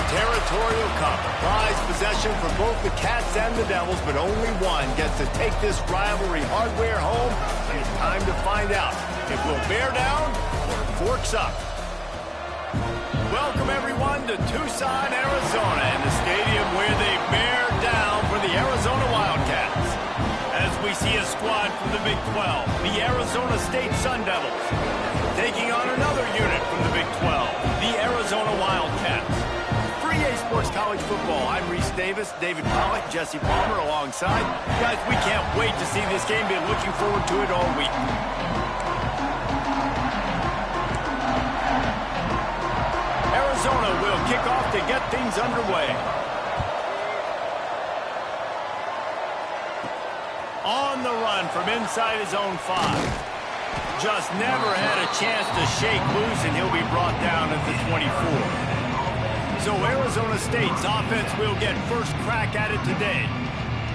Territorial Cup. Prized possession for both the Cats and the Devils, but only one gets to take this rivalry hardware home. And it's time to find out if we'll bear down or forks up. Welcome, everyone, to Tucson, Arizona, and the stadium where they bear down for the Arizona Wildcats. As we see a squad from the Big 12, the Arizona State Sun Devils, taking on another unit from the Big 12, the Arizona Wildcats. For EA Sports College Football, I'm Reese Davis, David Pollack, Jesse Palmer alongside. Guys, we can't wait to see this game. Been looking forward to it all week. Arizona will kick off to get things underway. On the run from inside his own 5. Just never had a chance to shake loose, and he'll be brought down at the 24. So Arizona State's offense will get first crack at it today.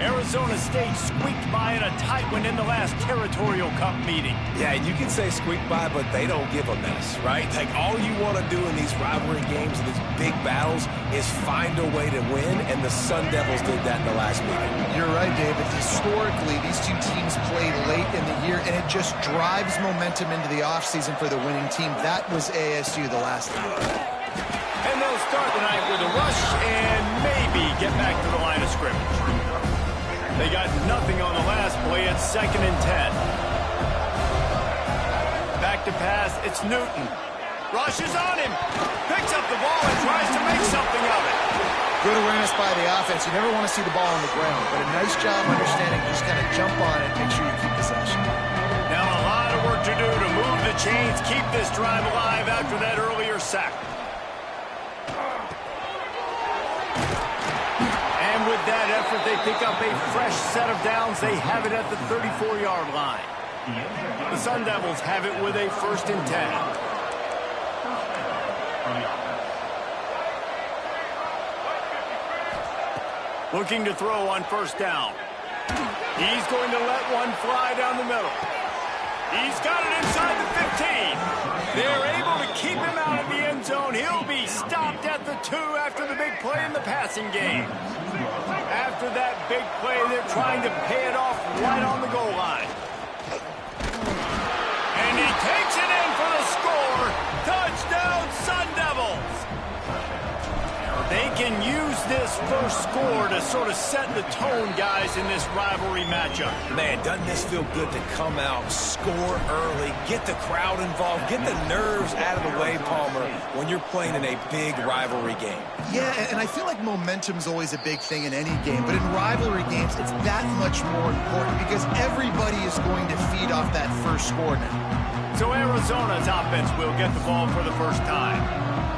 Arizona State squeaked by in a tight one in the last Territorial Cup meeting. Yeah, you can say squeak by, but they don't give a mess, right? Like, all you want to do in these rivalry games and these big battles is find a way to win, and the Sun Devils did that in the last meeting. You're right, David. Historically, these two teams played late in the year, and it just drives momentum into the offseason for the winning team. That was ASU the last time. And they'll start the night with a rush and maybe get back to the line of scrimmage. They got nothing on the last play. It's 2nd and 10. Back to pass. It's Newton. Rushes on him. Picks up the ball and tries to make something of it. Good awareness by the offense. You never want to see the ball on the ground, but a nice job understanding. Just kind of jump on it and make sure you keep possession. Now a lot of work to do to move the chains, keep this drive alive after that earlier sack. And with that effort, they pick up a fresh set of downs. They have it at the 34-yard line. The Sun Devils have it with a 1st and 10. Looking to throw on 1st down. He's going to let one fly down the middle. He's got it inside the 15. They're able to keep him out of the end zone. He'll be stopped at the 2 after the big play in the passing game. After that big play, they're trying to pay it off right on the goal line. And he takes it in for the score. Touchdown, Sun Devils. They can use this first score to sort of set the tone, guys, in this rivalry matchup. Man, doesn't this feel good to come out, score early, get the crowd involved, get the nerves out of the way, Palmer, when you're playing in a big rivalry game? Yeah, and I feel like momentum's always a big thing in any game, but in rivalry games, it's that much more important because everybody is going to feed off that first score now. So Arizona's offense will get the ball for the first time.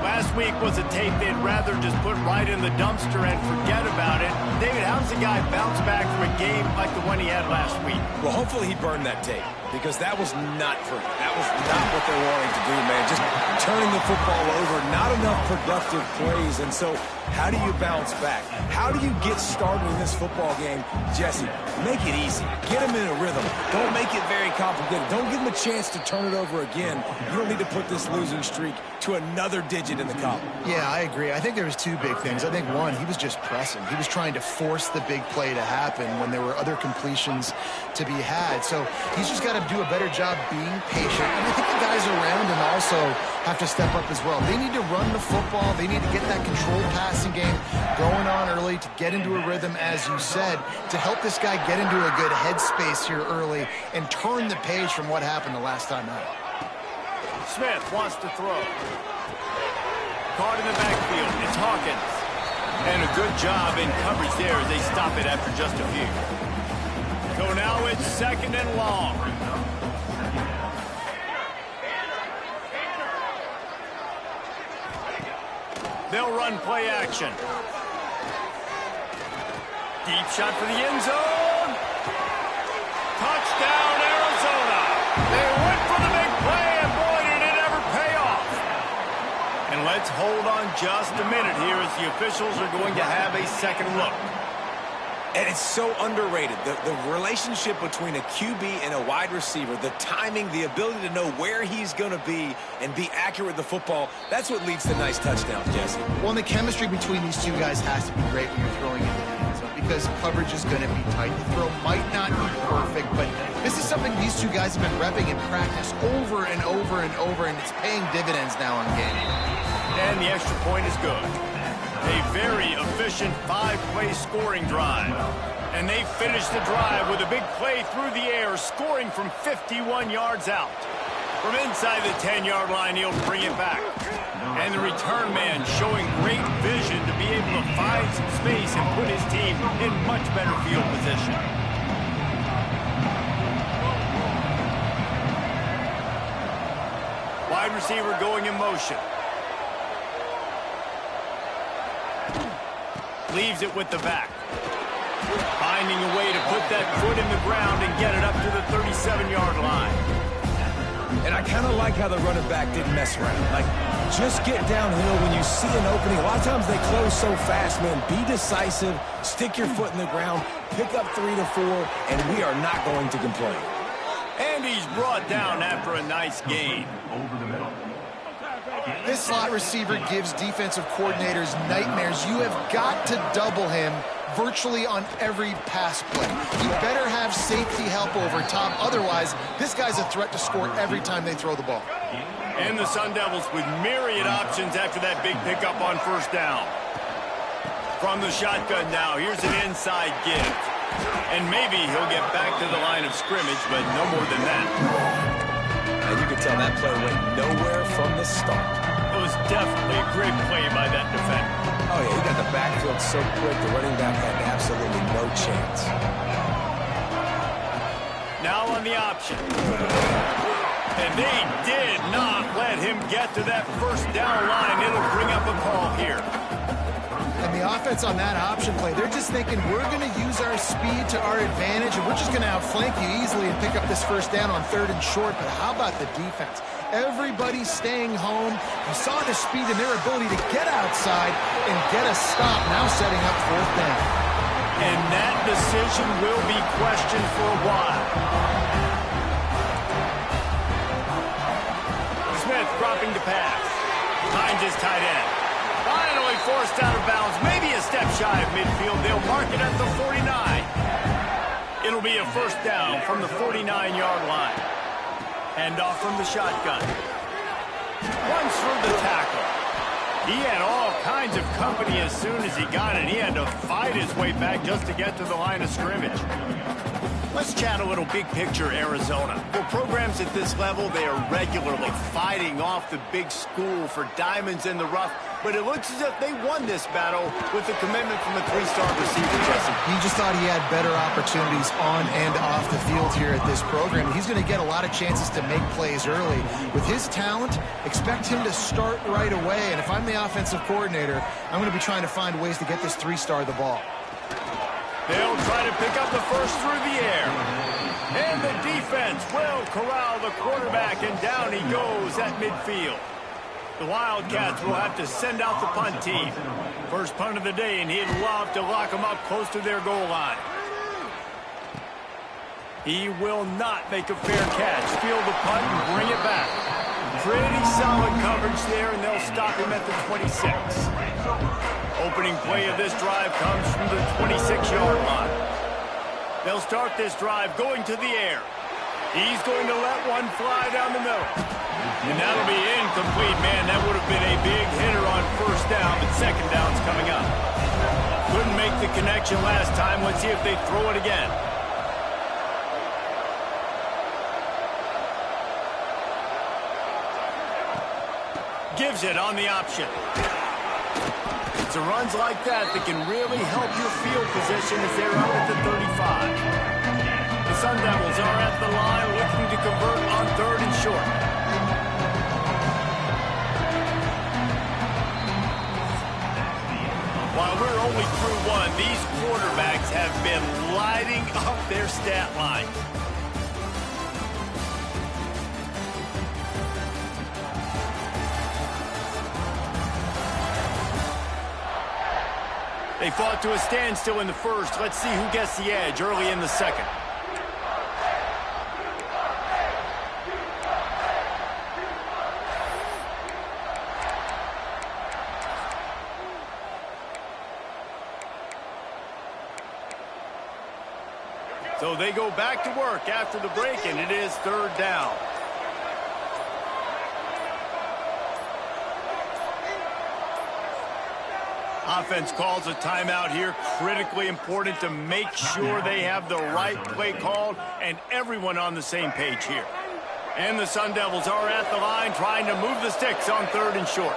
Last week was a tape they'd rather just put right in the dumpster and forget about it. David, how does a guy bounce back from a game like the one he had last week? Well, hopefully he burned that tape, because that was not pretty. That was not what they wanted to do, man. Just turning the football over, not enough productive plays. And so how do you bounce back? How do you get started in this football game? Jesse, make it easy. Get him in a rhythm. Don't make it very complicated. Don't give him a chance to turn it over again. You don't need to put this losing streak to another digit in the column. Yeah, I agree. I think there was 2 big things. I think one, he was just pressing. He was trying to force the big play to happen when there were other completions to be had. So he's just got to do a better job being patient. And I think the guys around him also have to step up as well. They need to run the football. They need to get that controlled passing game going on early to get into a rhythm, as you said, to help this guy get into a good headspace here early and turn the page from what happened the last time out. Smith wants to throw. Caught in the backfield. It's Hawkins. And a good job in coverage there as they stop it after just a few. So now it's 2nd and long. They'll run play action. Deep shot for the end zone. Touchdown, Arizona. They went for the big play, and boy, did it ever pay off. And let's hold on just a minute here as the officials are going to have a second look. And it's so underrated. The relationship between a QB and a wide receiver, the timing, the ability to know where he's going to be and be accurate with the football, that's what leads to nice touchdowns, Jesse. Well, and the chemistry between these two guys has to be great when you're throwing into the end zone because coverage is going to be tight. The throw might not be perfect, but this is something these two guys have been repping in practice over and over and over, and it's paying dividends now on game. And the extra point is good. A very efficient 5-play scoring drive. And they finish the drive with a big play through the air, scoring from 51 yards out. From inside the 10-yard line, he'll bring it back. And the return man showing great vision to be able to find some space and put his team in much better field position. Wide receiver going in motion. Leaves it with the back. Finding a way to put that foot in the ground and get it up to the 37-yard line. And I kind of like how the running back didn't mess around. Like, just get downhill when you see an opening. A lot of times they close so fast, man. Be decisive, stick your foot in the ground, pick up 3 to 4, and we are not going to complain. And he's brought down after a nice gain. Over the middle. This slot receiver gives defensive coordinators nightmares. You have got to double him virtually on every pass play. You better have safety help over top. Otherwise, this guy's a threat to score every time they throw the ball. And the Sun Devils with myriad options after that big pickup on first down. From the shotgun now, here's an inside give. And maybe he'll get back to the line of scrimmage, but no more than that. And you can tell that play went nowhere from the start. It was definitely a great play by that defender. Oh, yeah, he got the backfield so quick, the running back had absolutely no chance. Now on the option. And they did not let him get to that first down line. It'll bring up a call here. And the offense on that option play, they're just thinking we're going to use our speed to our advantage and we're just going to outflank you easily and pick up this first down on 3rd and short. But how about the defense? Everybody's staying home. You saw the speed and their ability to get outside and get a stop, now setting up 4th down. And that decision will be questioned for a while. Smith dropping to pass. Finds his tight end. Finally forced out of bounds. Maybe a step shy of midfield. They'll mark it at the 49. It'll be a first down from the 49-yard line. Hand off from the shotgun. Runs through the tackle. He had all kinds of company as soon as he got it. He had to fight his way back just to get to the line of scrimmage. Let's chat a little big picture Arizona. For programs at this level, they are regularly fighting off the big school for diamonds in the rough, but it looks as if they won this battle with the commitment from a 3-star receiver, Jesse. He just thought he had better opportunities on and off the field here at this program. He's going to get a lot of chances to make plays early. With his talent, expect him to start right away, and if I'm the offensive coordinator, I'm going to be trying to find ways to get this 3-star the ball. They'll try to pick up the first through the air. And the defense will corral the quarterback, and down he goes at midfield. The Wildcats will have to send out the punt team. First punt of the day, and he'd love to lock them up close to their goal line. He will not make a fair catch. Field the punt and bring it back. Pretty solid coverage there, and they'll stop him at the 26. Opening play of this drive comes from the 26-yard line. They'll start this drive going to the air. He's going to let one fly down the middle. And that'll be incomplete, man. That would have been a big hitter on first down, but second down's coming up. Couldn't make the connection last time. Let's see if they throw it again. Gives it on the option. It's runs like that can really help your field position as they're up at the 35. The Sun Devils are at the line looking to convert on 3rd and short. While we're only through one, these quarterbacks have been lighting up their stat line. They fought to a standstill in the first. Let's see who gets the edge early in the second. So they go back to work after the break, and it is third down. Offense calls a timeout here. Critically important to make sure they have the right play called and everyone on the same page here. And the Sun Devils are at the line trying to move the sticks on third and short.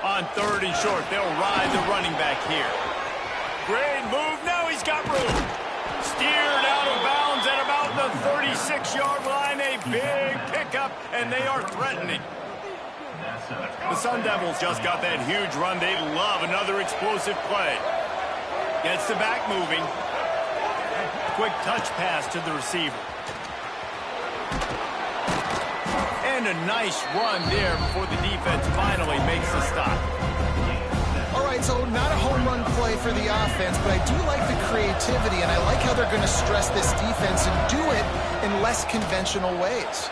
On third and short, they'll ride the running back here. Great move. Now he's got room. Steered out of bounds at about the 36-yard line. A big pickup, and they are threatening. The Sun Devils just got that huge run. They love another explosive play. Gets the back moving. Quick touch pass to the receiver. And a nice run there before the defense finally makes the stop. All right, so not a home run play for the offense, but I do like the creativity, and I like how they're going to stress this defense and do it in less conventional ways.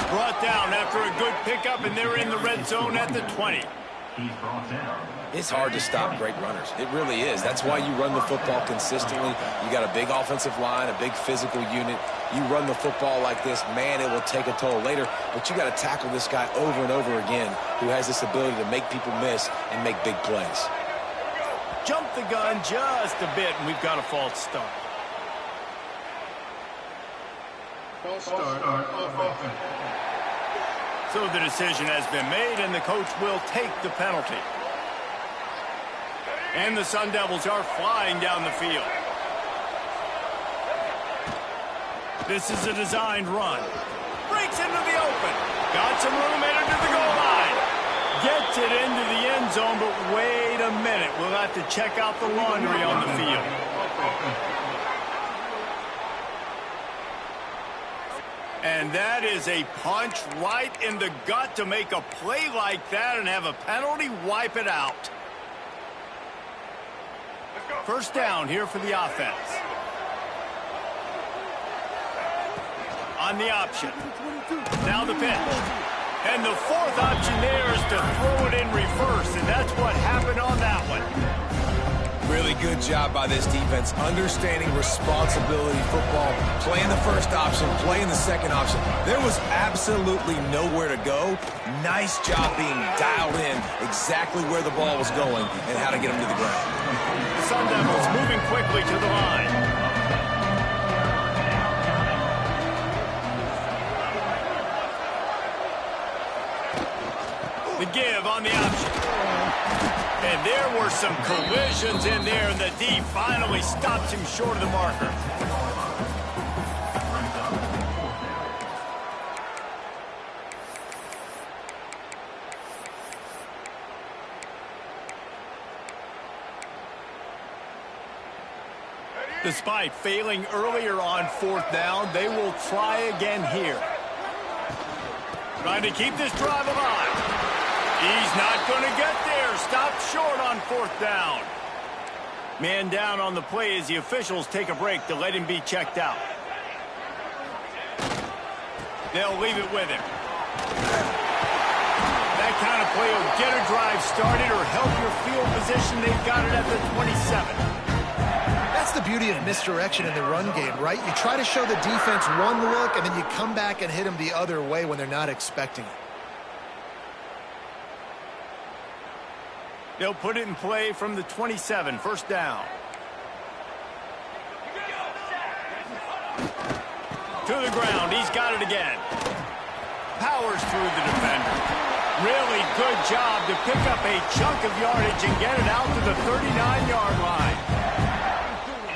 Brought down after a good pickup, and they're in the red zone at the 20. It's hard to stop great runners. It really is. That's why you run the football consistently. You got a big offensive line, a big physical unit. You run the football like this, man, it will take a toll later. But you got to tackle this guy over and over again who has this ability to make people miss and make big plays. Jump the gun just a bit, and we've got a false start. False start on offense. So the decision has been made, and the coach will take the penalty. And the Sun Devils are flying down the field. This is a designed run. Breaks into the open. Got some room headed to the goal line. Gets it into the end zone, but wait a minute. We'll have to check out the laundry on the field. And that is a punch right in the gut to make a play like that and have a penalty wipe it out. First down here for the offense. On the option. Now the pitch. And the fourth option there is to throw it in reverse, and that's what happened on that one. Really good job by this defense, understanding responsibility football, playing the first option, playing the second option. There was absolutely nowhere to go. Nice job being dialed in exactly where the ball was going and how to get him to the ground. Sun Devils moving quickly to the line. The give on the option. And there were some collisions in there, and the D finally stops him short of the marker. Despite failing earlier on fourth down, they will try again here. Trying to keep this drive alive. He's not going to get there. Stopped short on fourth down. Man down on the play as the officials take a break to let him be checked out. They'll leave it with him. That kind of play will get a drive started or help your field position. They've got it at the 27. That's the beauty of misdirection in the run game, right? You try to show the defense one look, and then you come back and hit them the other way when they're not expecting it. They'll put it in play from the 27, first down. To the ground, he's got it again. Powers through the defender. Really good job to pick up a chunk of yardage and get it out to the 39-yard line.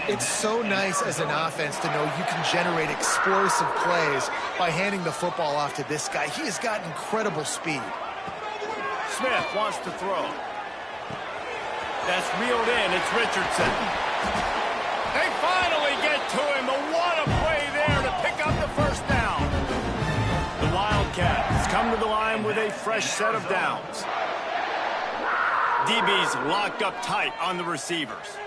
It's so nice as an offense to know you can generate explosive plays by handing the football off to this guy. He has got incredible speed. Smith wants to throw. That's reeled in. It's Richardson. They finally get to him. But what a play there to pick up the first down. The Wildcats come to the line with a fresh set of downs. DB's locked up tight on the receivers.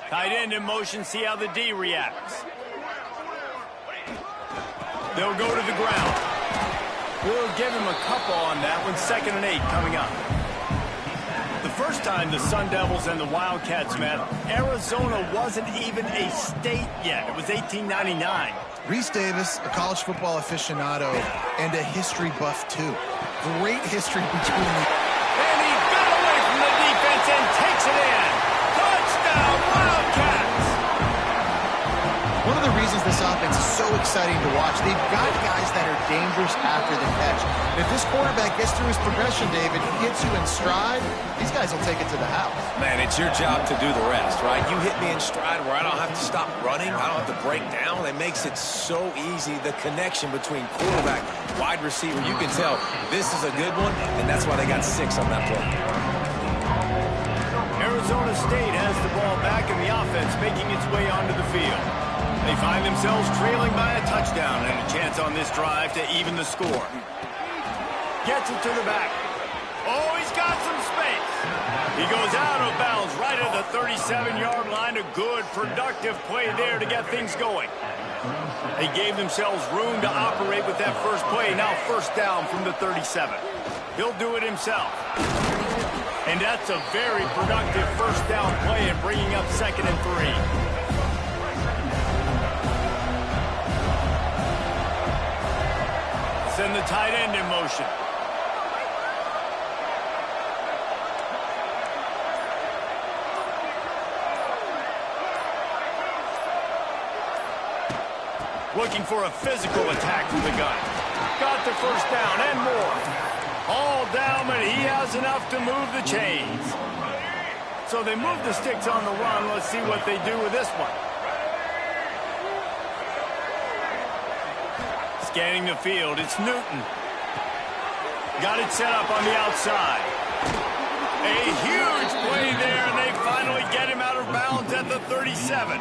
Tight end in motion, see how the D reacts. They'll go to the ground. We'll give him a couple on that one. 2nd and 8 coming up. The first time the Sun Devils and the Wildcats met, Arizona wasn't even a state yet. It was 1899. Reese Davis, a college football aficionado, and a history buff, too. Great history between them. And he got away from the defense and takes it in. Touchdown, Wildcats! One of the reasons this offense is so exciting to watch, they've got guys that are dangerous after the catch. And if this quarterback gets through his progression, David, he gets you in stride, these guys will take it to the house. Man, it's your job to do the rest, right? You hit me in stride where I don't have to stop running. I don't have to break down. It makes it so easy. The connection between quarterback, wide receiver, you can tell this is a good one, and that's why they got 6 on that play. Arizona State has the ball back in the offense, making its way onto the field. They find themselves trailing by a touchdown and a chance on this drive to even the score. Gets it to the back. Oh, he's got some space. He goes out of bounds right at the 37-yard line. A good, productive play there to get things going. They gave themselves room to operate with that first play. Now 1st down from the 37. He'll do it himself. And that's a very productive 1st down play and bringing up 2nd and 3. Send the tight end in motion. Looking for a physical attack from the gun. Got the 1st down and more. All down, but he has enough to move the chains. So they move the sticks on the run. Let's see what they do with this one. Scanning the field, it's Newton. Got it set up on the outside. A huge play there, and they finally get him out of bounds at the 37.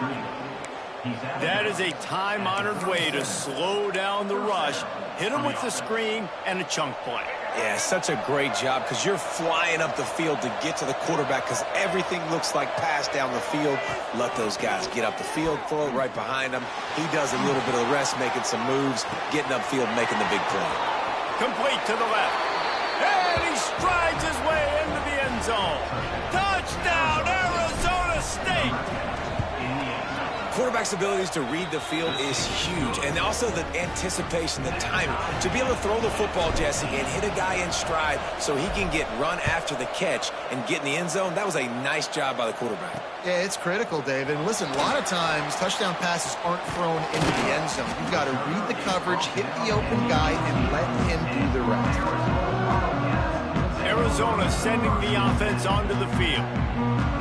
That is a time-honored way to slow down the rush, hit him with the screen, and a chunk play. Yeah, such a great job because you're flying up the field to get to the quarterback because everything looks like pass down the field. Let those guys get up the field, throw it right behind him. He does a little bit of the rest, making some moves, getting upfield, making the big play. Complete to the left. And he strides his way into the end zone. Touchdown, Arizona State! Quarterback's abilities to read the field is huge, and also the anticipation, the timing. To be able to throw the football, Jesse, and hit a guy in stride so he can get run after the catch and get in the end zone, that was a nice job by the quarterback. Yeah, it's critical, David. And listen, a lot of times touchdown passes aren't thrown into the end zone. You've got to read the coverage, hit the open guy, and let him do the rest. Arizona sending the offense onto the field.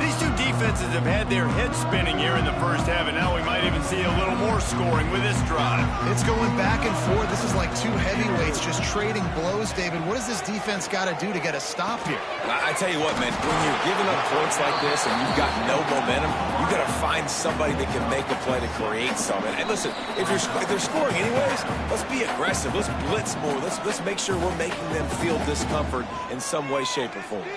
These two defenses have had their heads spinning here in the first half, and now we might even see a little more scoring with this drive. It's going back and forth. This is like two heavyweights just trading blows, David. What does this defense got to do to get a stop here? I tell you what, man, when you're giving up points like this and you've got no momentum, you got to find somebody that can make a play to create something. And listen, if they're scoring anyways, let's be aggressive. Let's blitz more. Let's make sure we're making them feel discomfort in some way, shape, or form.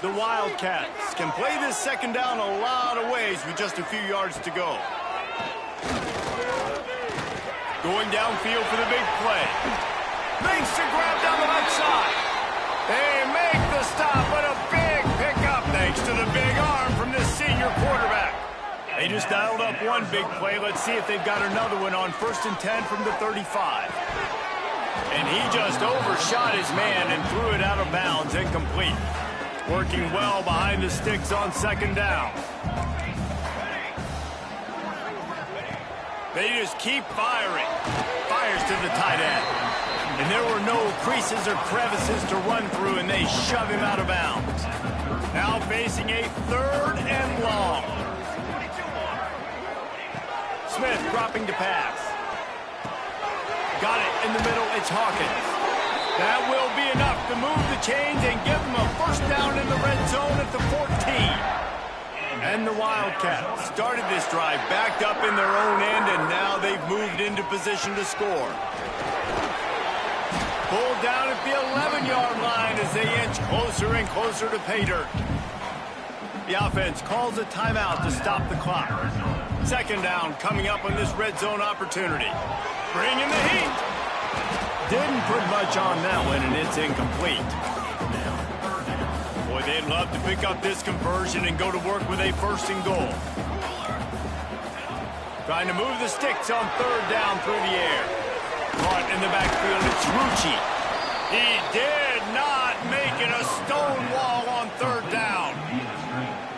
The Wildcats can play this 2nd down a lot of ways with just a few yards to go. Going downfield for the big play. Makes the grab down the left side. They make the stop, but a big pickup thanks to the big arm from this senior quarterback. They just dialed up one big play. Let's see if they've got another one on 1st and 10 from the 35. And he just overshot his man and threw it out of bounds, incomplete. Working well behind the sticks on 2nd down. They just keep firing. Fires to the tight end. And there were no creases or crevices to run through, and they shove him out of bounds. Now facing a 3rd and long. Smith dropping to pass. Got it in the middle. It's Hawkins. That will be enough to move the chains and give them a 1st down in the red zone at the 14. And the Wildcats started this drive backed up in their own end, and now they've moved into position to score. Pulled down at the 11-yard line as they inch closer and closer to pay dirt. The offense calls a timeout to stop the clock. Second down coming up on this red zone opportunity. Bringing the heat. Didn't put much on that one, and it's incomplete. Boy, they'd love to pick up this conversion and go to work with a first and goal. Trying to move the sticks on third down through the air. Caught in the backfield, it's Rucci. He did not make it a stone wall on third down.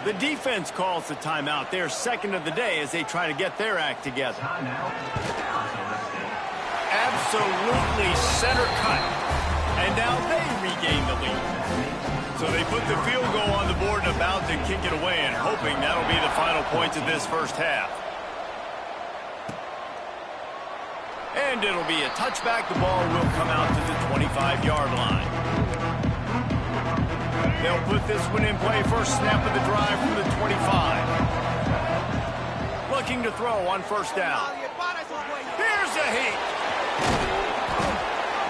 The defense calls the timeout. They're second of the day as they try to get their act together. Absolutely center cut. And now they regain the lead. So they put the field goal on the board and about to kick it away, and hoping that'll be the final points of this first half. And it'll be a touchback. The ball will come out to the 25-yard line. They'll put this one in play. First snap of the drive from the 25. Looking to throw on first down. Here's a heat.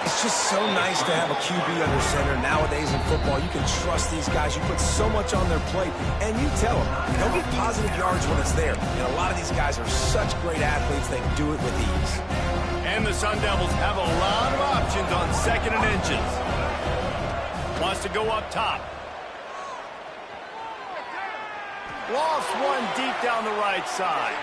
It's just so nice to have a QB under center. Nowadays in football, you can trust these guys. You put so much on their plate, and you tell them, they'll get positive yards when it's there. And a lot of these guys are such great athletes, they do it with ease. And the Sun Devils have a lot of options on second and inches. Wants to go up top. Lost one deep down the right side.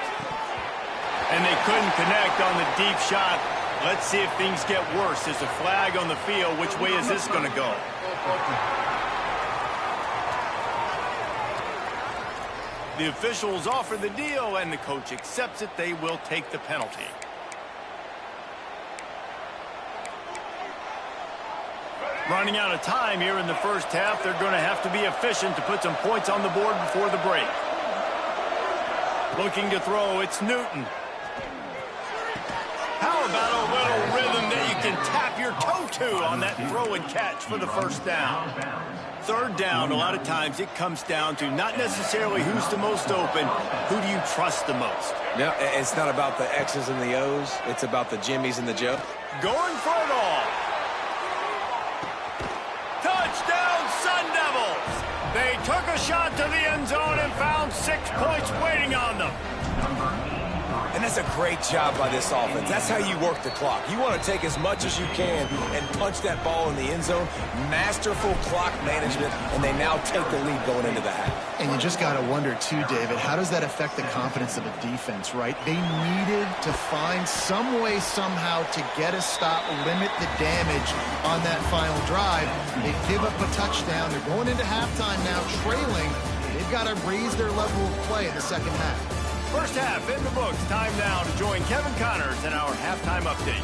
And they couldn't connect on the deep shot. Let's see if things get worse. There's a flag on the field. Which way is this going to go? The officials offer the deal, and the coach accepts it. They will take the penalty. Running out of time here in the first half. They're going to have to be efficient to put some points on the board before the break. Looking to throw, it's Newton. How about a little rhythm that you can tap your toe to on that throw and catch for the first down? Third down, a lot of times it comes down to not necessarily who's the most open, who do you trust the most? Yeah, it's not about the X's and the O's. It's about the Jimmies and the Joe. Going for it all. Touchdown, Sun Devils! They took a shot to the end zone and found 6 points waiting on them. And that's a great job by this offense. That's how you work the clock. You want to take as much as you can and punch that ball in the end zone. Masterful clock management, and they now take the lead going into the half. And you just got to wonder, too, David, how does that affect the confidence of a defense, right? They needed to find some way, somehow, to get a stop, limit the damage on that final drive. They give up a touchdown. They're going into halftime now, trailing. They've got to raise their level of play in the second half. First half in the books. Time now to join Kevin Connors in our halftime update.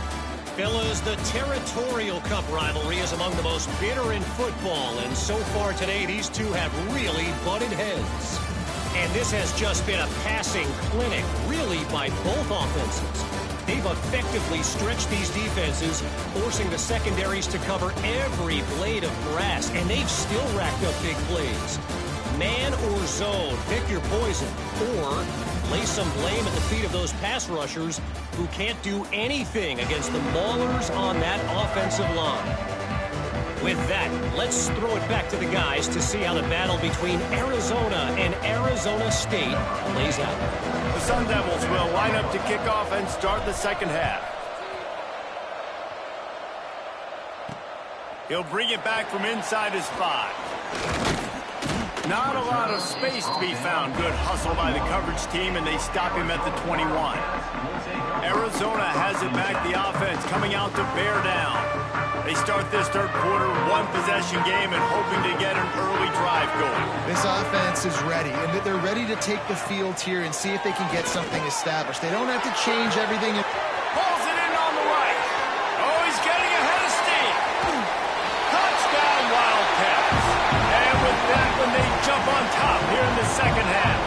Fellas, the Territorial Cup rivalry is among the most bitter in football, and so far today, these two have really butted heads. And this has just been a passing clinic, really, by both offenses. They've effectively stretched these defenses, forcing the secondaries to cover every blade of grass, and they've still racked up big plays. Man or zone, pick your poison, or lay some blame at the feet of those pass rushers who can't do anything against the maulers on that offensive line. With that, let's throw it back to the guys to see how the battle between Arizona and Arizona State plays out. The Sun Devils will line up to kick off and start the second half. He'll bring it back from inside his 5. Not a lot of space to be found. Good hustle by the coverage team, and they stop him at the 21. Arizona has it back. The offense coming out to bear down. They start this third quarter, one-possession game, and hoping to get an early drive going. This offense is ready, and they're ready to take the field here and see if they can get something established. They don't have to change everything. Pulls it in on the right. Oh, he's getting ahead of steam. Touchdown, Wildcats. And with that one, they jump on top here in the second half.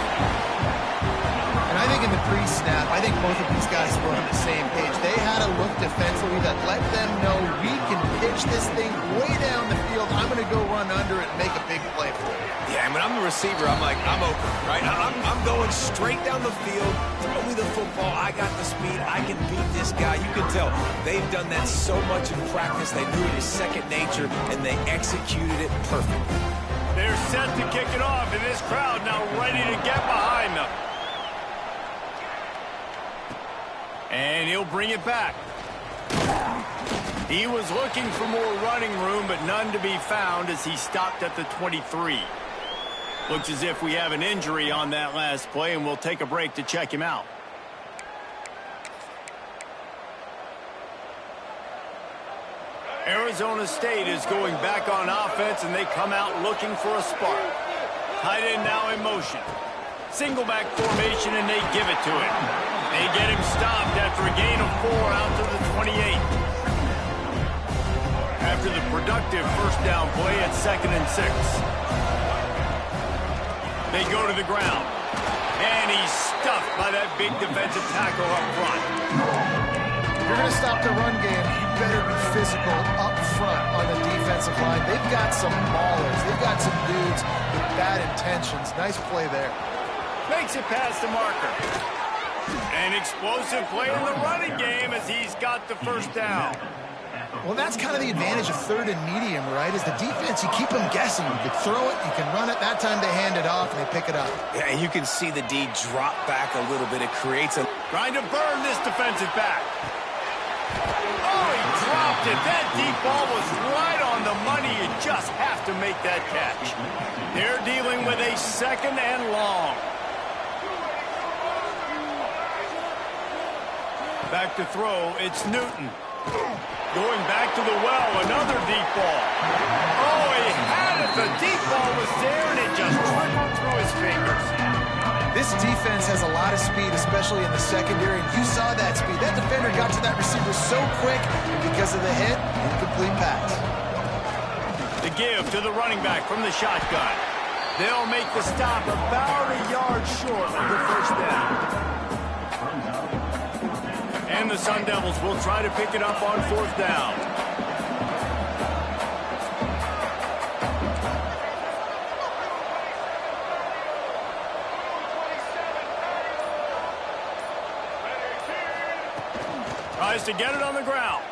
And I think in the pre-snap, I think both of these guys were on the same page. They had a look defensively that let them know we can pitch this thing way down the field. I'm going to go run under it and make a big play for it. Yeah, and when I'm the receiver, I'm like, I'm open, right? I'm going straight down the field. Throw me the football. I got the speed. I can beat this guy. You can tell they've done that so much in practice. They knew it was second nature, and they executed it perfectly. They're set to kick it off, and this crowd now ready to get behind them. And he'll bring it back. He was looking for more running room, but none to be found as he stopped at the 23. Looks as if we have an injury on that last play, and we'll take a break to check him out. Arizona State is going back on offense, and they come out looking for a spark. Tight end now in motion. Single back formation, and they give it to him. They get him stopped after a gain of 4 out to the 28. After the productive first down play at 2nd and 6. They go to the ground. And he's stuffed by that big defensive tackle up front. If you're going to stop the run game, you better be physical up front on the defensive line. They've got some maulers. They've got some dudes with bad intentions. Nice play there. Makes it past the marker. An explosive play in the running game as he's got the first down. Well, that's kind of the advantage of 3rd and medium, right? Is the defense, you keep them guessing. You can throw it, you can run it. That time they hand it off and they pick it up. Yeah, and you can see the D drop back a little bit. It creates a... Trying to burn this defensive back. Oh, he dropped it. That deep ball was right on the money. You just have to make that catch. They're dealing with a 2nd and long. Back to throw, it's Newton. Going back to the well, another deep ball. Oh, he had it. The deep ball was there, and it just trickled through his fingers. This defense has a lot of speed, especially in the secondary, and you saw that speed. That defender got to that receiver so quick, and because of the hit, incomplete pass. The give to the running back from the shotgun. They'll make the stop about a yard short of the first down. And the Sun Devils will try to pick it up on 4th down. Tries to get it on the ground.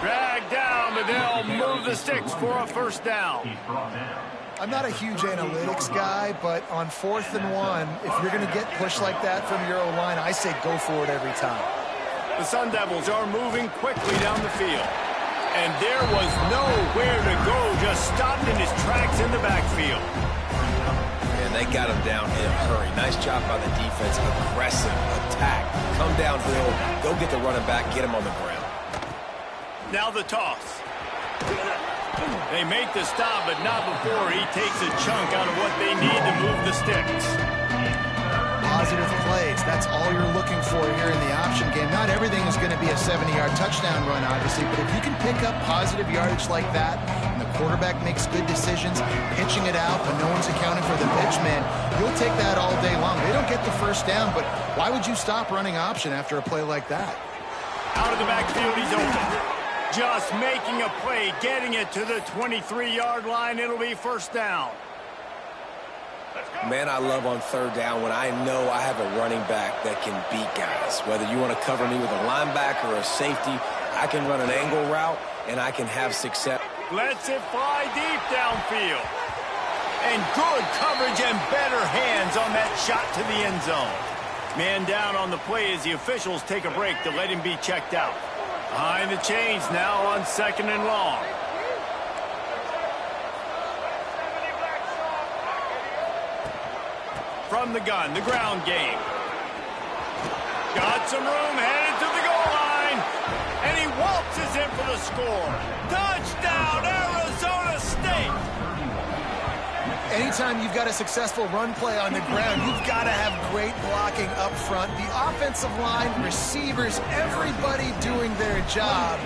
Dragged down, but they'll move the sticks for a first down. I'm not a huge analytics guy, but on 4th and 1, if you're going to get pushed like that from your O-line, I say go for it every time. The Sun Devils are moving quickly down the field. And there was nowhere to go, just stopped in his tracks in the backfield. And they got him down in a hurry. Nice job by the defense. Aggressive attack. Come downhill, go get the running back, get him on the ground. Now the toss. They make the stop, but not before he takes a chunk out of what they need to move the sticks. Positive plays. That's all you're looking for here in the option game. Not everything is going to be a 70-yard touchdown run, obviously, but if you can pick up positive yardage like that, and the quarterback makes good decisions, pitching it out when no one's accounting for the pitch man, you'll take that all day long. They don't get the first down, but why would you stop running option after a play like that? Out of the backfield, he's open. Just making a play, getting it to the 23-yard line. It'll be first down. Man, I love on 3rd down when I know I have a running back that can beat guys. Whether you want to cover me with a linebacker or a safety, I can run an angle route, and I can have success. Lets it fly deep downfield. And good coverage and better hands on that shot to the end zone. Man down on the play as the officials take a break to let him be checked out. Behind the chains now on 2nd and long. From the gun, the ground game. Got some room, headed to the goal line. And he waltzes in for the score. Touchdown, Arizona State! Anytime you've got a successful run play on the ground, you've got to have great blocking up front. The offensive line, receivers, everybody doing their job,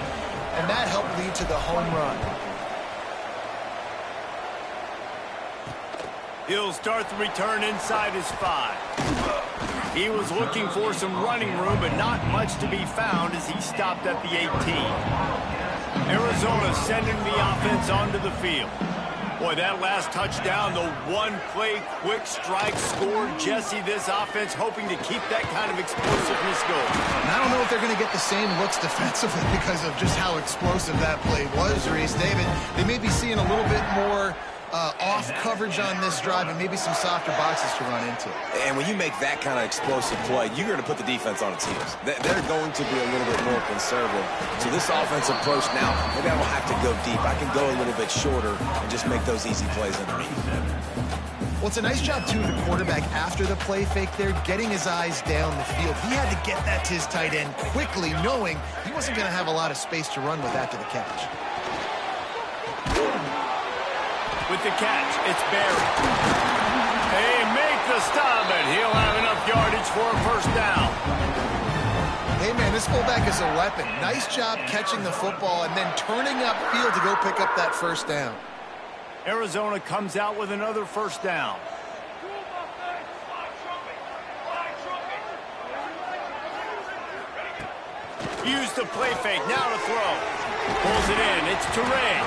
and that helped lead to the home run. He'll start the return inside his 5. He was looking for some running room, but not much to be found as he stopped at the 18. Arizona sending the offense onto the field. Boy, that last touchdown, the one-play quick strike scored. Jesse, this offense hoping to keep that kind of explosiveness going. And I don't know if they're going to get the same looks defensively because of just how explosive that play was, Reese. David, they may be seeing a little bit more off coverage on this drive and maybe some softer boxes to run into. And when you make that kind of explosive play, you're going to put the defense on its heels. They're going to be a little bit more conservative. So this offensive approach now, maybe I don't have to go deep. I can go a little bit shorter and just make those easy plays underneath. Well, it's a nice job, too, of the quarterback after the play fake there, getting his eyes down the field. He had to get that to his tight end quickly, knowing he wasn't going to have a lot of space to run with after the catch. With the catch, it's Barry. They make the stop, and he'll have enough yardage for a first down. Hey, man, this fullback is a weapon. Nice job catching the football and then turning upfield to go pick up that first down. Arizona comes out with another first down. Use the play fake, now to throw. Pulls it in, it's Touré.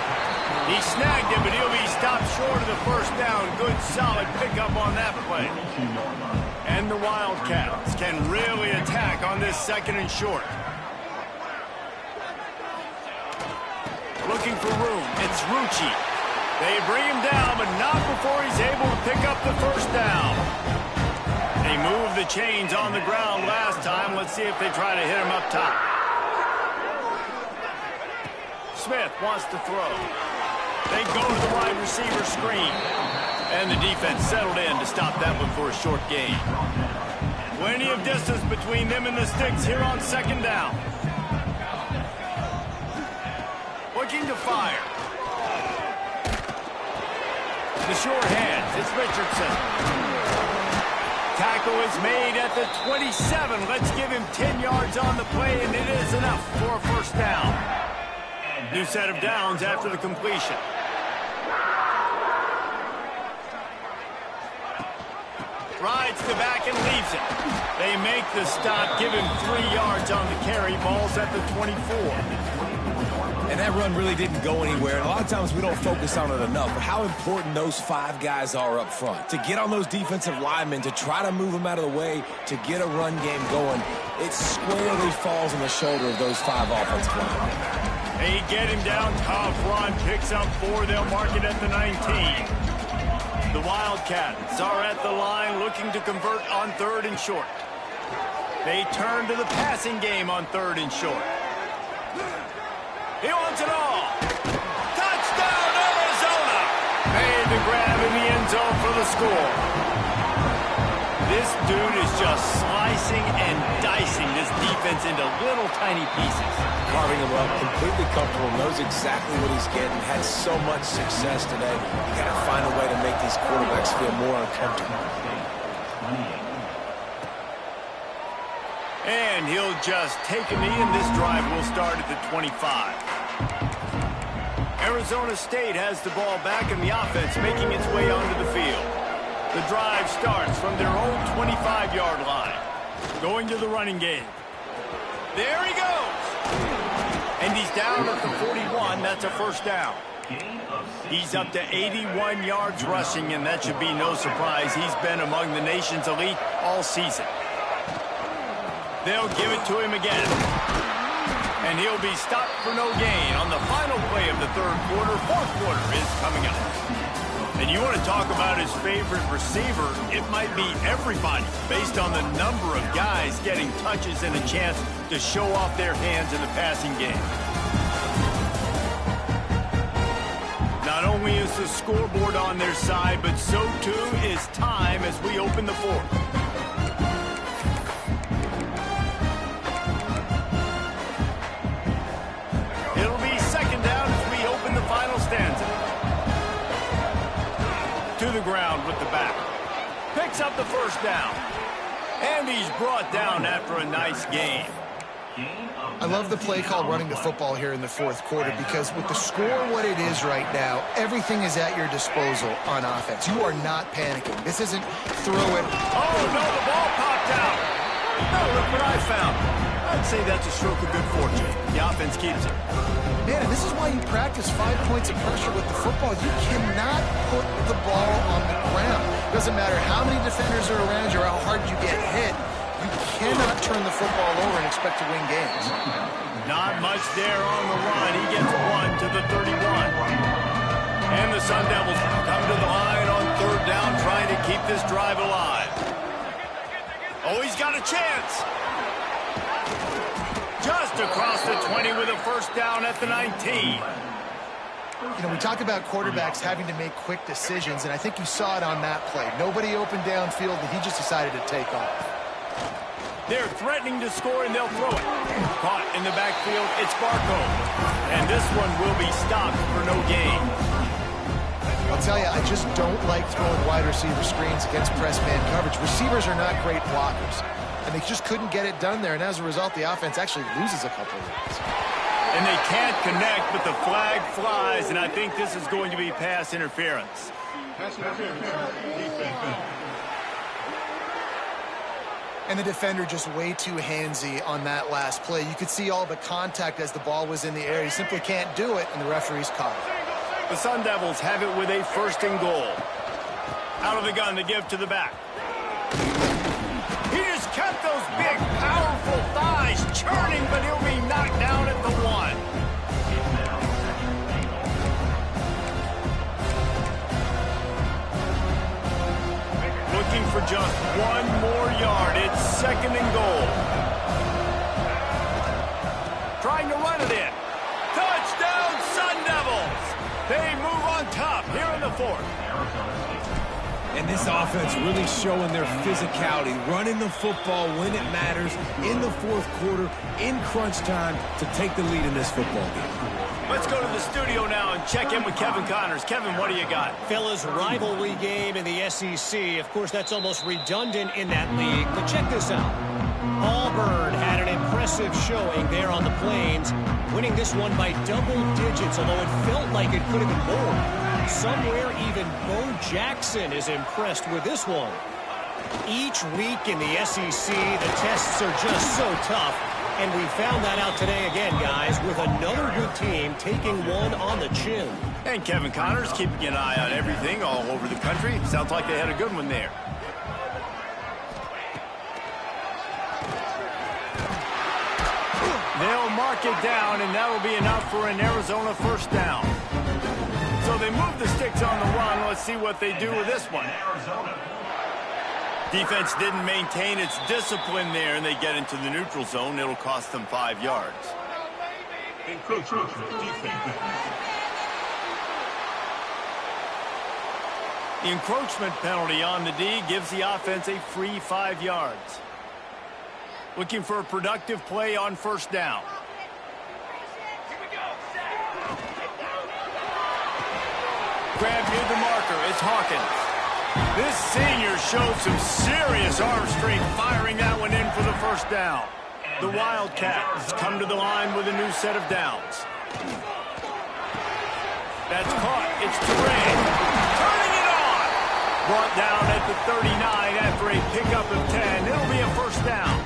He snagged him, but he'll be stopped short of the first down. Good, solid pickup on that play. And the Wildcats can really attack on this second and short. Looking for room, it's Rucci. They bring him down, but not before he's able to pick up the first down. They moved the chains on the ground last time. Let's see if they try to hit him up top. Smith wants to throw. They go to the wide receiver screen. And the defense settled in to stop that one for a short gain. Plenty of distance between them and the sticks here on second down. Looking to fire. The short hands, it's Richardson. Tackle is made at the 27. Let's give him 10 yards on the play, and it is enough for a first down. New set of downs after the completion. Rides to back and leaves it. They make the stop, give him 3 yards on the carry. Ball's at the 24. And that run really didn't go anywhere. And a lot of times we don't focus on it enough, but how important those 5 guys are up front. To get on those defensive linemen, to try to move them out of the way, to get a run game going, it squarely falls on the shoulder of those 5 offensive linemen. They get him down, tough run, picks up 4, they'll mark it at the 19. The Wildcats are at the line looking to convert on 3rd and short. They turn to the passing game on 3rd and short. He wants it all. Touchdown, Arizona! Made the grab in the end zone for the score. This dude is just slicing and dicing this defense into little tiny pieces. Carving him up, completely comfortable, knows exactly what he's getting, had so much success today. You got to find a way to make these quarterbacks feel more uncomfortable. And he'll just take a knee, and this drive will start at the 25. Arizona State has the ball back, and the offense making its way onto the field. The drive starts from their own 25-yard line. Going to the running game. There he goes. And he's down at the 41. That's a first down. He's up to 81 yards rushing, and that should be no surprise. He's been among the nation's elite all season. They'll give it to him again. And he'll be stopped for no gain on the final play of the 3rd quarter. 4th quarter is coming up. And you want to talk about his favorite receiver, it might be everybody based on the number of guys getting touches and a chance to show off their hands in the passing game. Not only is the scoreboard on their side, but so too is time as we open the 4th. It'll be second down as we open the final stanza. To the ground with the back. Picks up the first down. And he's brought down after a nice game. I love the play call running the football here in the 4th quarter because with the score what it is right now, everything is at your disposal on offense. You are not panicking. This isn't throw it. Oh, no, the ball popped out. Oh, look what I found. I'd say that's a stroke of good fortune. The offense keeps it. Man, and this is why you practice 5 points of pressure with the football. You cannot doesn't matter how many defenders are around you or how hard you get hit, you cannot turn the football over and expect to win games. Not much there on the run. He gets one to the 31. And the Sun Devils come to the line on third down, trying to keep this drive alive. Oh, he's got a chance. Just across the 20 with a first down at the 19. You know, we talk about quarterbacks having to make quick decisions, and I think you saw it on that play. Nobody open downfield, and he just decided to take off. They're threatening to score, and they'll throw it. Caught in the backfield, it's Barco. And this one will be stopped for no gain. I'll tell you, I just don't like throwing wide receiver screens against press man coverage. Receivers are not great blockers, and they just couldn't get it done there, and as a result, the offense actually loses a couple of yards. And they can't connect, but the flag flies, and I think this is going to be pass interference. Pass interference. Defense. And the defender just way too handsy on that last play. You could see all the contact as the ball was in the air. He simply can't do it, and the referee's caught it. The Sun Devils have it with a first and goal. Out of the gun to give to the back. He just kept those big, powerful thighs churning, but he'll be knocked down at the 1. Looking for just one more yard. It's second and goal. Trying to run it in. Touchdown, Sun Devils! They move on top here in the 4th. And this offense really showing their physicality, running the football when it matters, in the 4th quarter, in crunch time, to take the lead in this football game. Let's go to the studio now and check in with Kevin Connors. Kevin, what do you got? Fellas, rivalry game in the SEC. Of course, that's almost redundant in that league. But check this out. Auburn had an impressive showing there on the Plains, winning this one by double digits, although it felt like it could have been more. Somewhere even Bo Jackson is impressed with this one. Each week in the SEC, the tests are just so tough. And we found that out today again, guys, with another good team taking one on the chin. And Kevin Connors keeping an eye on everything all over the country. Sounds like they had a good one there. They'll mark it down, and that'll be enough for an Arizona first down. So they move the sticks on the run. Let's see what they do with this one. Defense didn't maintain its discipline there, and they get into the neutral zone. It'll cost them 5 yards. Encroachment. Defense. The encroachment penalty on the D gives the offense a free 5 yards. Looking for a productive play on first down. Grab near the marker. It's Hawkins. This senior showed some serious arm strength firing that one in for the first down. The Wildcats come to the line with a new set of downs. That's caught. It's Turay. Turning it on. Brought down at the 39 after a pickup of 10. It'll be a first down.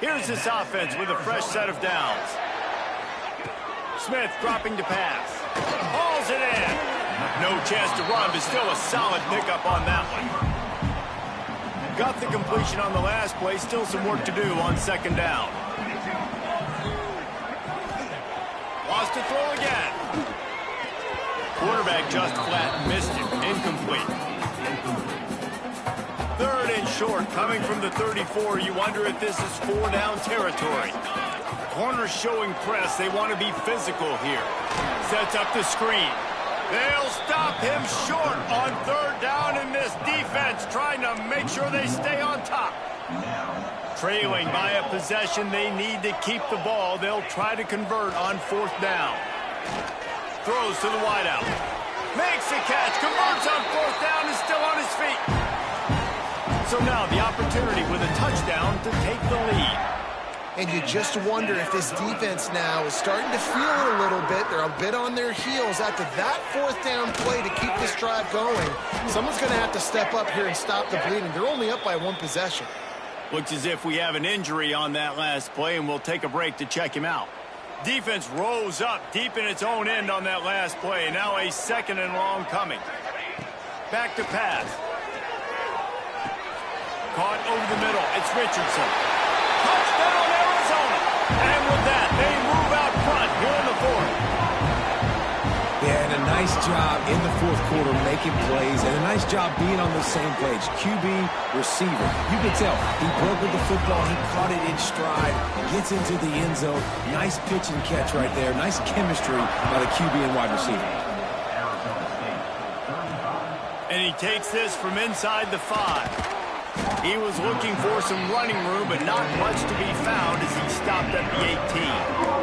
Here's this offense with a fresh set of downs. Smith dropping to pass. Hauls it in. No chance to run, but still a solid pickup on that one. Got the completion on the last play. Still some work to do on second down. Wants to throw again. Quarterback just flat missed it. Incomplete. Third and short, coming from the 34. You wonder if this is 4-down territory. Corners showing press. They want to be physical here. Sets up the screen. They'll stop him short on third down, and this defense trying to make sure they stay on top. Trailing by a possession, they need to keep the ball. They'll try to convert on fourth down. Throws to the wideout. Makes the catch, converts on fourth down, is still on his feet. So now the opportunity with a touchdown to take the lead. And you just wonder if this defense now is starting to feel it a little bit. They're a bit on their heels after that fourth down play to keep this drive going. Someone's going to have to step up here and stop the bleeding. They're only up by one possession. Looks as if we have an injury on that last play, and we'll take a break to check him out. Defense rose up deep in its own end on that last play. Now a second and long coming. Back to pass. Caught over the middle. It's Richardson. Touchdown, Arizona. And with that, they move out front here in the fourth. Yeah, and a nice job in the fourth quarter making plays, and a nice job being on the same page. QB, receiver. You can tell he broke with the football. He caught it in stride, gets into the end zone. Nice pitch and catch right there. Nice chemistry by the QB and wide receiver. And he takes this from inside the 5. He was looking for some running room, but not much to be found as he stopped at the 18.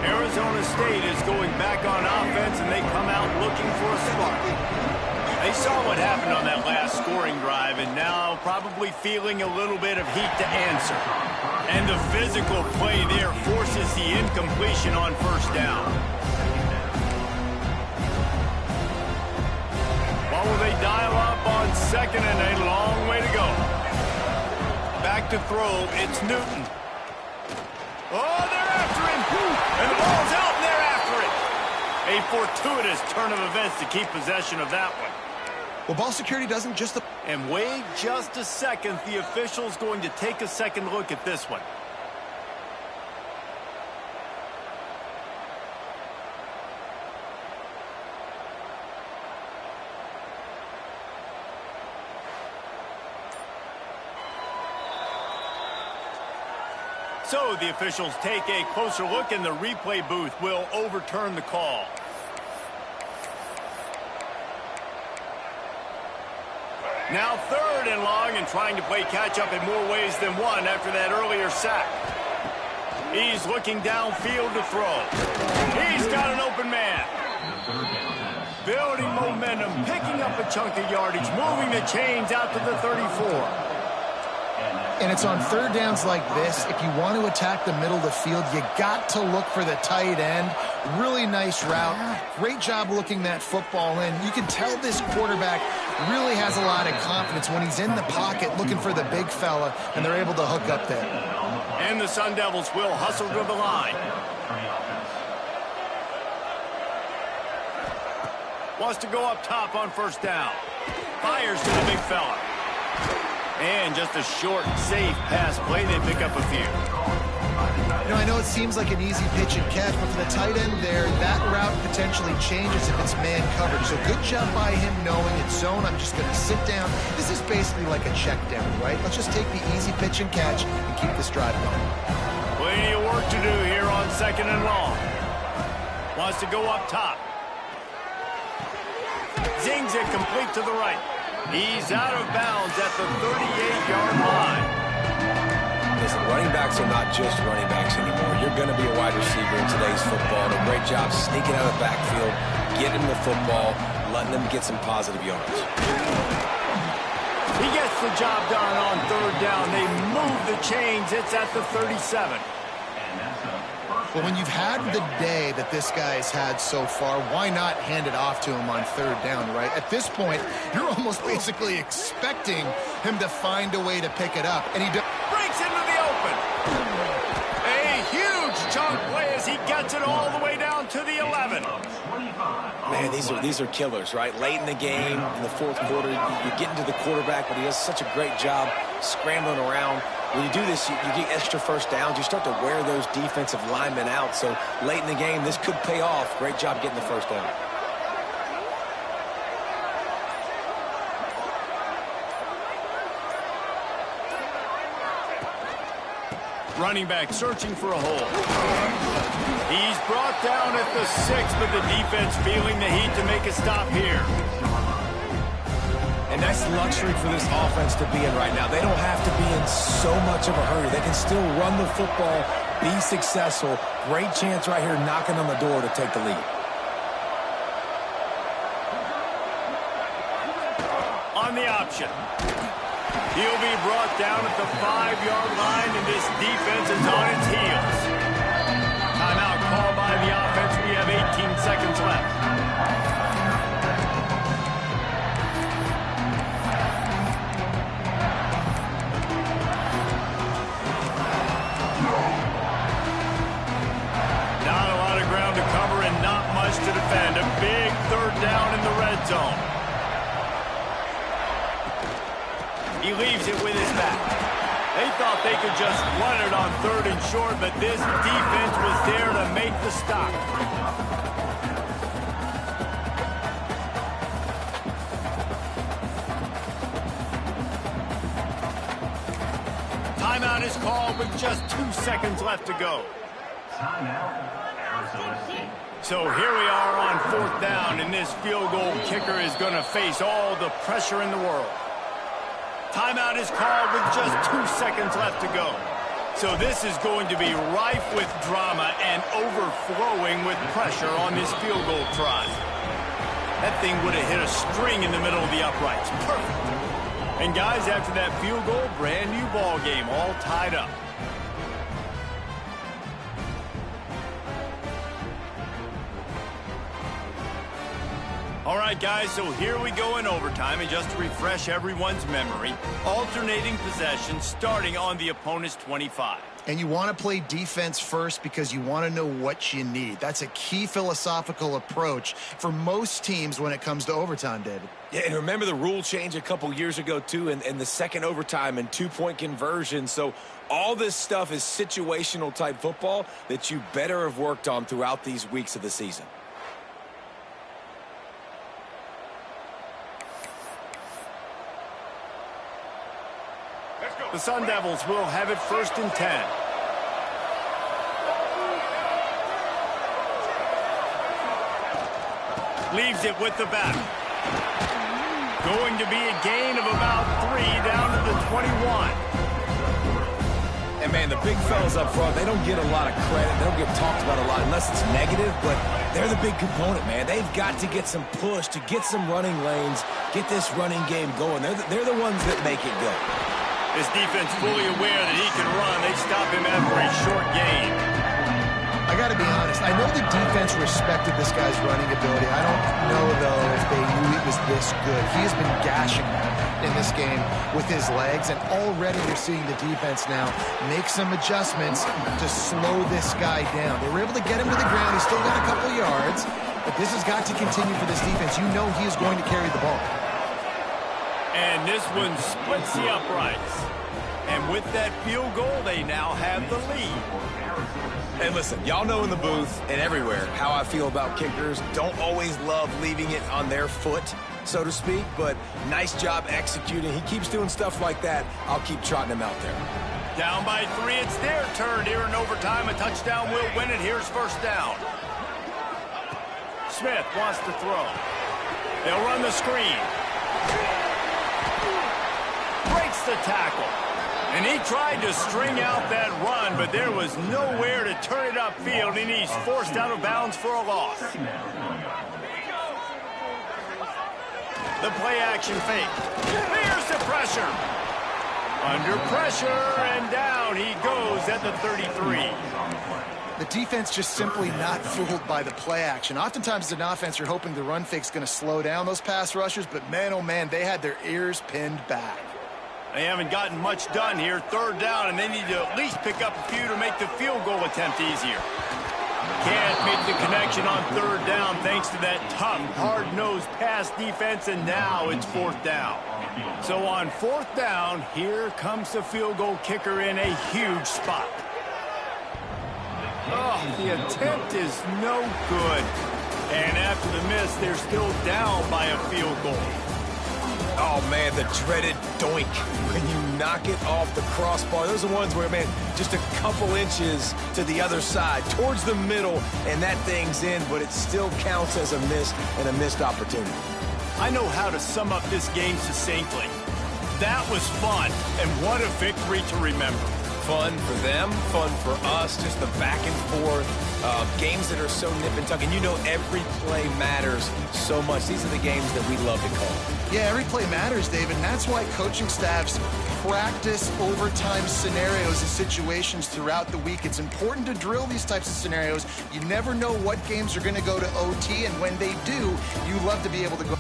Arizona State is going back on offense, and they come out looking for a spark. They saw what happened on that last scoring drive, and now probably feeling a little bit of heat to answer. And the physical play there forces the incompletion on first down. What will they dial up on second, and a long way to go. Back to throw, it's Newton. Oh, they're after him. And the ball's out, and they're after it. A fortuitous turn of events to keep possession of that one. Well, ball security doesn't just... And wait just a second. The official's going to take a second look at this one. So the officials take a closer look, and the replay booth will overturn the call. Now 3rd and long, and trying to play catch-up in more ways than one after that earlier sack. He's looking downfield to throw. He's got an open man. Building momentum, picking up a chunk of yardage, moving the chains out to the 34. And it's on 3rd downs like this. If you want to attack the middle of the field, you got to look for the tight end. Really nice route. Great job looking that football in. You can tell this quarterback really has a lot of confidence when he's in the pocket looking for the big fella, and they're able to hook up there. And the Sun Devils will hustle to the line. Wants to go up top on first down. Fires to the big fella. And just a short, safe pass play. They pick up a few. You know, I know it seems like an easy pitch and catch, but for the tight end there, that route potentially changes if it's man covered. So good job by him knowing it's zone. I'm just going to sit down. This is basically like a check down, right? Let's just take the easy pitch and catch and keep this drive going. Plenty of work to do here on 2nd and long. Wants to go up top. Zings it complete to the right. He's out of bounds at the 38-yard line. Listen, running backs are not just running backs anymore. You're going to be a wide receiver in today's football. A great job sneaking out of the backfield, getting the football, letting them get some positive yards. He gets the job done on 3rd down. They move the chains. It's at the 37. Well, when you've had the day that this guy's had so far, why not hand it off to him on 3rd down, right? At this point, you're almost basically expecting him to find a way to pick it up. And he breaks into the open. A huge chunk play as he gets it all the way down to the 11. Man, these are killers, right? Late in the game, in the 4th quarter, you're getting to the quarterback, but he does such a great job scrambling around. When you do this, you get extra first downs. You start to wear those defensive linemen out. So late in the game, this could pay off. Great job getting the first down. Running back searching for a hole. He's brought down at the 6, but the defense feeling the heat to make a stop here. And that's luxury for this offense to be in right now. They don't have to be in so much of a hurry. They can still run the football, be successful. Great chance right here knocking on the door to take the lead. On the option. He'll be brought down at the 5-yard line, and this defense is on its heels. Timeout called by the offense. We have 18 seconds left. To defend. A big 3rd down in the red zone. He leaves it with his back. They thought they could just run it on 3rd and short, but this defense was there to make the stop. Timeout is called with just 2 seconds left to go. So here we are on 4th down, and this field goal kicker is going to face all the pressure in the world. Timeout is called with just 2 seconds left to go. So this is going to be rife with drama and overflowing with pressure on this field goal try. That thing would have hit a string in the middle of the uprights. Perfect. And guys, after that field goal, brand new ball game, all tied up. All right, guys, so here we go in overtime, and just to refresh everyone's memory, alternating possession starting on the opponent's 25. And you want to play defense first because you want to know what you need. That's a key philosophical approach for most teams when it comes to overtime, David. Yeah, and remember the rule change a couple years ago, too, and the second overtime and 2-point conversion. So all this stuff is situational type football that you better have worked on throughout these weeks of the season. The Sun Devils will have it 1st and 10. Leaves it with the back. Going to be a gain of about 3 down to the 21. And, man, the big fellas up front, they don't get a lot of credit. They don't get talked about a lot unless it's negative, but they're the big component, man. They've got to get some push, to get some running lanes, get this running game going. They're the ones that make it go. This defense fully aware that he can run. They stop him after a short gain. I got to be honest. I know the defense respected this guy's running ability. I don't know, though, if they knew he was this good. He has been gashing them in this game with his legs, and already you're seeing the defense now make some adjustments to slow this guy down. They were able to get him to the ground. He's still got a couple yards, but this has got to continue for this defense. You know he is going to carry the ball. And this one splits the uprights. And with that field goal, they now have the lead. And listen, y'all know in the booth and everywhere how I feel about kickers. Don't always love leaving it on their foot, so to speak, but nice job executing. He keeps doing stuff like that. I'll keep trotting him out there. Down by 3, it's their turn here in overtime. A touchdown will win it. Here's 1st down. Smith wants to throw. They'll run the screen. Breaks the tackle. And he tried to string out that run, but there was nowhere to turn it upfield, and he's forced out of bounds for a loss. The play action fake. Here's the pressure. Under pressure, and down he goes at the 33. The defense just simply not fooled by the play action. Oftentimes as an offense, you're hoping the run fake's going to slow down those pass rushers, but man, oh man, they had their ears pinned back. They haven't gotten much done here. 3rd down, and they need to at least pick up a few to make the field goal attempt easier. Can't make the connection on 3rd down thanks to that tough, hard-nosed pass defense, and now it's 4th down. So on 4th down, here comes the field goal kicker in a huge spot. Oh, the attempt is no good. And after the miss, they're still down by a field goal. Oh, man, the dreaded doink when you knock it off the crossbar. Those are ones where, man, just a couple inches to the other side, towards the middle, and that thing's in, but it still counts as a miss and a missed opportunity. I know how to sum up this game succinctly. That was fun, and what a victory to remember. Fun for them, fun for us, just the back and forth, games that are so nip and tuck, and you know every play matters so much. These are the games that we love to call. Yeah, every play matters, David, and that's why coaching staffs practice overtime scenarios and situations throughout the week. It's important to drill these types of scenarios. You never know what games are going to go to OT, and when they do, you love to be able to go